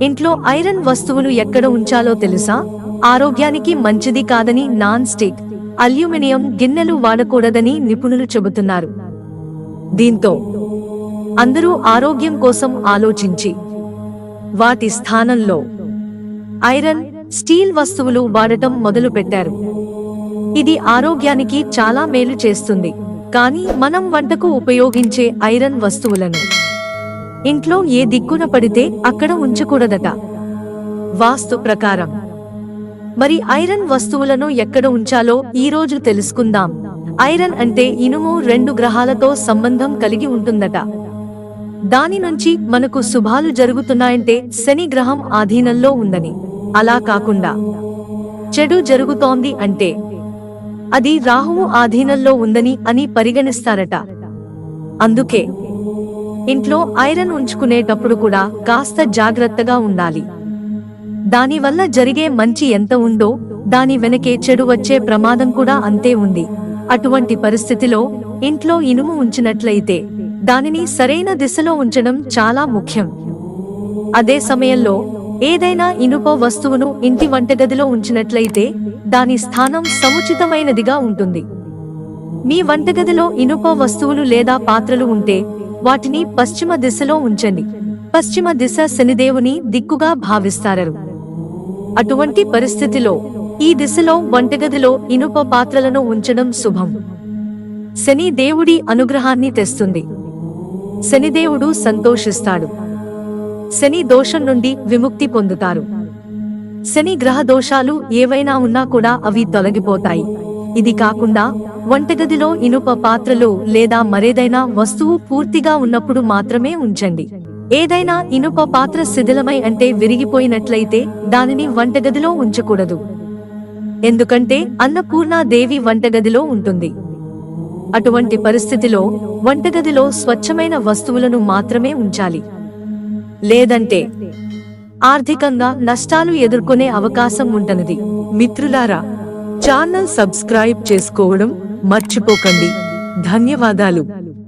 ఇంట్లో ఐరన్ వస్తువులు ఎక్కడ ఉంచాలో తెలుసా? ఆరోగ్యానికి మంచిది కాదని నాన్ స్టిక్, అల్యూమినియం గిన్నెలు వాడకూడదని నిపుణులు చెబుతున్నారు. దీంతో అందరూ ఆరోగ్యం కోసం ఆలోచించి వాటి స్థానంలో ఐరన్, స్టీల్ వస్తువులు వాడటం మొదలుపెట్టారు. ఇది ఆరోగ్యానికి చాలా మేలు చేస్తుంది. కానీ మనం వంటకు ఉపయోగించే ఐరన్ వస్తువులను ఇంట్లో ఏ దిక్కున పడితే అక్కడ ఉంచకూడదట వాస్తు ప్రకారం. మరి ఐరన్ వస్తువులను ఎక్కడ ఉంచాలో ఈరోజు తెలుసుకుందాం. ఐరన్ అంటే ఇనుము 2 గ్రహాలతో సంబంధం కలిగి ఉంటుందట. దాని నుంచి మనకు శుభాలు జరుగుతున్నాయంటే శని గ్రహం ఆధీనంలో ఉందని, అలా కాకుండా చెడు జరుగుతోంది అంటే అది రాహువు ఆధీనంలో ఉందని అని పరిగణిస్తారట. అందుకే ఇంట్లో ఐరన్ ఉంచుకునేటప్పుడు కూడా కాస్త జాగ్రత్తగా ఉండాలి. దానివల్ల జరిగే మంచి ఎంత ఉందో దాని వెనకే చెడు వచ్చే ప్రమాదం కూడా అంతే ఉంది. అటువంటి పరిస్థితిలో ఇంట్లో ఇనుము ఉంచినట్లయితే దానిని సరైన దిశలో ఉంచడం చాలా ముఖ్యం. అదే సమయంలో ఏదైనా ఇనుప వస్తువును ఇంటి వంటగదిలో ఉంచినట్లయితే దాని స్థానం సముచితమైనదిగా ఉంటుంది. మీ వంటగదిలో ఇనుప వస్తువులు లేదా పాత్రలు ఉంటే వాటిని పశ్చిమ దిశలో ఉంచండి. పశ్చిమ దిశ శనిదేవుని దిక్కుగా భావిస్తారు. అటువంటి పరిస్థితిలో ఈ దిశలో వంటగదిలో ఇనుప పాత్రలను ఉంచడం శుభం. శని దేవుడి అనుగ్రహాన్ని తెస్తుంది. శనిదేవుడు సంతోషిస్తాడు. శని దోషం నుండి విముక్తి పొందుతారు. శని గ్రహ దోషాలు ఏవైనా ఉన్నా కూడా అవి తొలగిపోతాయి. ఇది కాకుండా వంటగదిలో ఇనుప పాత్రలు లేదా మరేదైనా వస్తువు పూర్తిగా ఉన్నప్పుడు మాత్రమే ఉంచండి. ఏదైనా ఇనుప పాత్ర శిథిలమై అంటే విరిగిపోయినట్లయితే దానిని వంటగదిలో ఉంచకూడదు. ఎందుకంటే అన్నపూర్ణాదేవి వంటగదిలో ఉంటుంది. అటువంటి పరిస్థితిలో వంటగదిలో స్వచ్ఛమైన వస్తువులను మాత్రమే ఉంచాలి. లేదంటే ఆర్థికంగా నష్టాలు ఎదుర్కొనే అవకాశం ఉంటది. మిత్రులారా, ఛానల్ సబ్స్క్రైబ్ చేసుకోవడం మర్చిపోకండి. ధన్యవాదాలు.